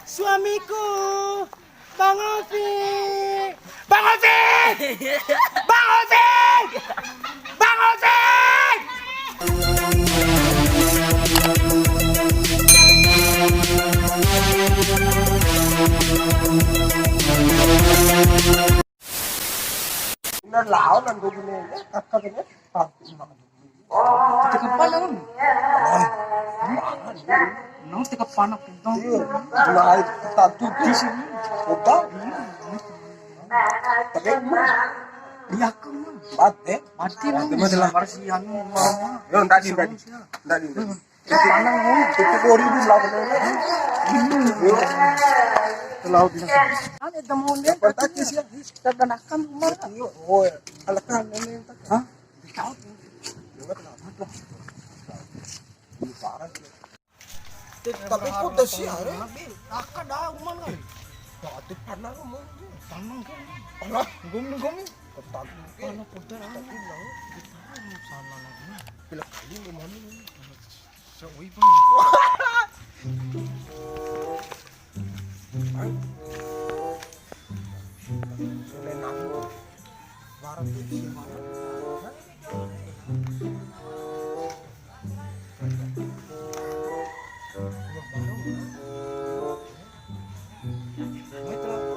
Suamiku, Bang Ovi, Bang Ovi, Bang Ovi, Bang Ovi. Nó lão nên tôi gini kakaknya Tika pala ron. Nang tika panak dong. nah tatu di sini udah tapi Iya ka mo. mati Mati mo. Para si ano mama. yo tadi Palang mo. itu kori di lawan laut di Ano damo niya? pertaki sih Tadanakan mo. oh alakan ini Ha? Jangan kenapa parah tapi kok dah sih hari Akad dah uman kan. Atik pernah kamu Tanang ka. Allah Gumi. ketat Paano po dara? tapi lang Sana na ko. pila kali mo man Sa uy ba? ay sila na mo barang di siya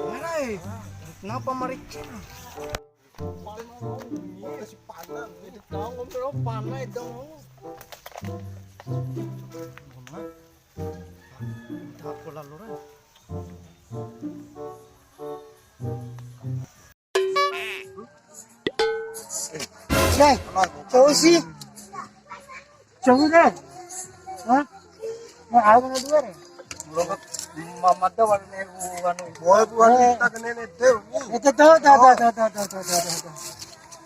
Maray. Kenapa mariksa? kasi panang Hindi ka pero panay daw. Ako lalo rin. Nay, cowok sih. Cowok kan? Hah? Mau ako na dua rin. Mama daw ano ano. Boy, buwan kita kanina ito. Ito to.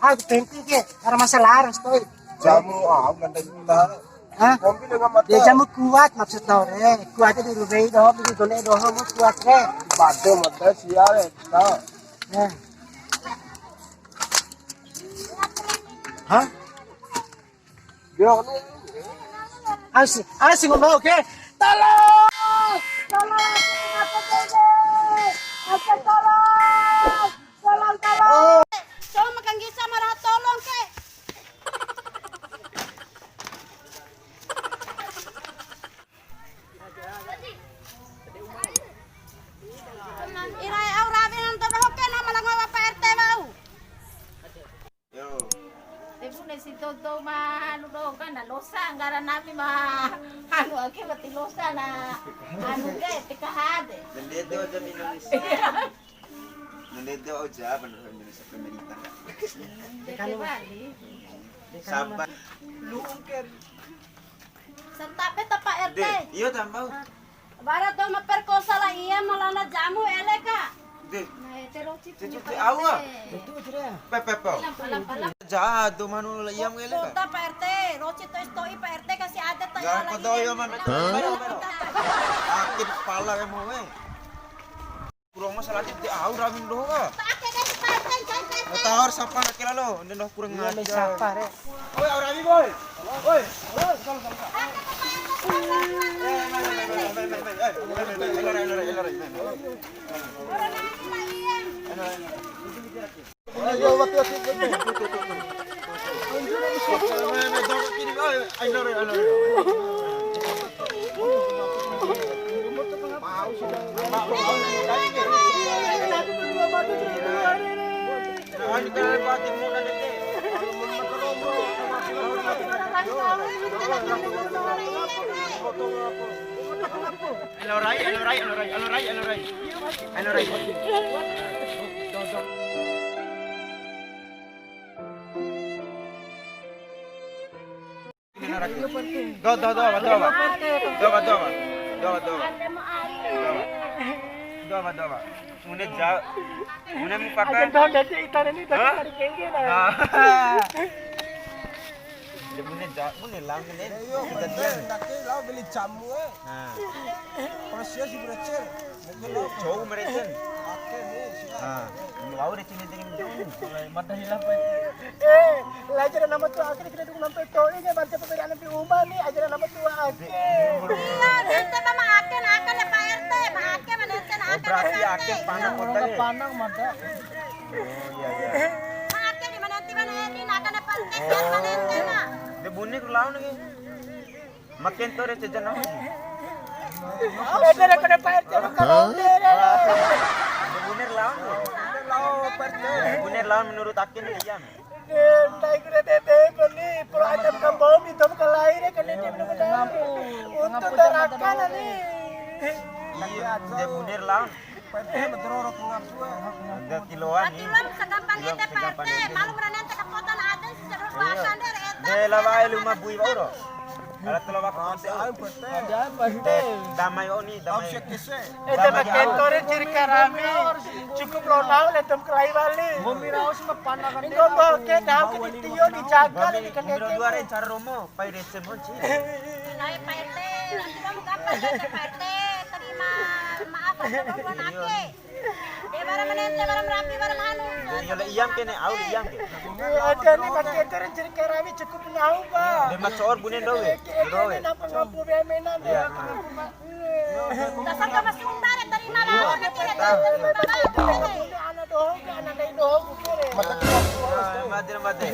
Ah, 20 ke. Para masalah harus to. Jamu, ganda kita. Hah? Kompi dengan mata. Dia jamu kuat maksud tau re. Kuatnya di rubei doh, di gole doh mau kuat re. Bade mata siar kita. Nah. Hah? Dia kan Asik ngomong oke. Tolong! Tolong! Apa tolong! Tolong! So makanggisa marah tolong ke. Irai au rabi nang to hoke na malang wa PRT bau. Yo, Ibu ne si toto ma anu do kan na losa ngaran nabi ma anu ake bati losa na anu ke tikahade. nandito aja Indonesia. Nandito aja benar Indonesia pemerintah. Deke bali. Sabar. Santape ta PRT. De, iyo tambah. Barat do maperkosa la iya malana jamu eleka. De, Na eterochi Cuci awa. Pepe. Pala. Jahat tuh manu layam gele ka. Puta PRT, Rochi to istoi PRT kasi ada tayo Jangan kodoyo man. Pero. Akit pala kamu we. Kurang masalah di au ramin doh ka. Pakai kasi PRT jangan. Tawar sapa nak kira lo, ndeno kurang ngajar. Siapa re? Oi, au rami boy. Oi. Ayo, hati-hati. Doa. Mune ja. Mune mu pakai. Dia mune lang ni. Nanti lau beli jamu Nah, Persia si berecil. jauh mereka. Oke nih, siap. Nah, Wow, di sini tingin dong. Mata hilang Pak. Ajaran nama tua akhir kita dukung sampai tahu ini baca perbedaan di rumah nih ajaran nama tua akhir. Iya, ente mah akan ya Pak RT, mah akan mana ente Oh, berarti akhir panang kota Orang deh. panang mata. Oh, iya iya. Mah akan di mana ente mana ini akan apa ente biar mana ente mah. De bunik lawan lagi. Makin tuh receh jangan. Ajaran kena Pak RT kalau Bunir lawan. Bunir lawan menurut akin iyan. naik kereta tete nih pro atam kambom itu kalai deh kan ini benar untuk terakan nih. Iya, de bunir lawan. Ada kiloan Berarti nih. lo segampang ente Pak RT, malu mana ente kepotan ada seru akan deh eta. De lawai luma bui bauro. Ala telawa ka konte. Ada pasti. Damai oni, damai. Itu makin torin ciri karami cukup lonal letem kelai bali. Miraos mah panang kan. Ingkong boke dah ke tio dijaga Kami di kan miro dua ren cara romo, pai receh monci. Naik Pak RT, nanti kamu kapan ente Pak RT, terima maaf ada ngomong ake. Dia barang mana ente barang rapi barang anu. Yo le iyam kene, au le iyam ke. ada nih makin torin ciri karami cukup nau ba. De maksor bunen dowe. Dowe. Kenapa mampu bemenan ya? Dasar kamu sundar terima lawan nanti ada. Anak dohong, anak dari dohong kere. Mati mati.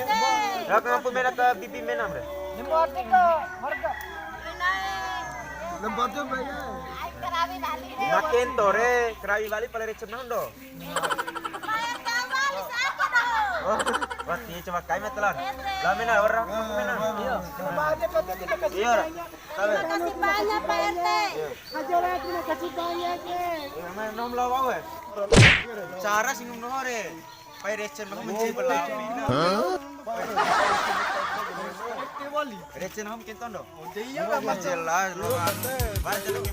Rak ngampu mera ka bibi menam re. Dimati ka, marga. Lembatu banyak. Ay, karabi dali. Makin tore, kerawi bali pala receh nang do. Bayar kawal sa ako do. Wah, tiye coba kai metelan. La mena ora, mena. Iya. Ada pati tidak kasih Iya. banyak. Tabe. Kasih banyak Pak RT. Ajaran tidak kasih banyak Mana nom lawa we. Cara singum nore. Pai receh mang menci belau. Receh nam kinton do. Iya lah Jelas lu. Bar jeluk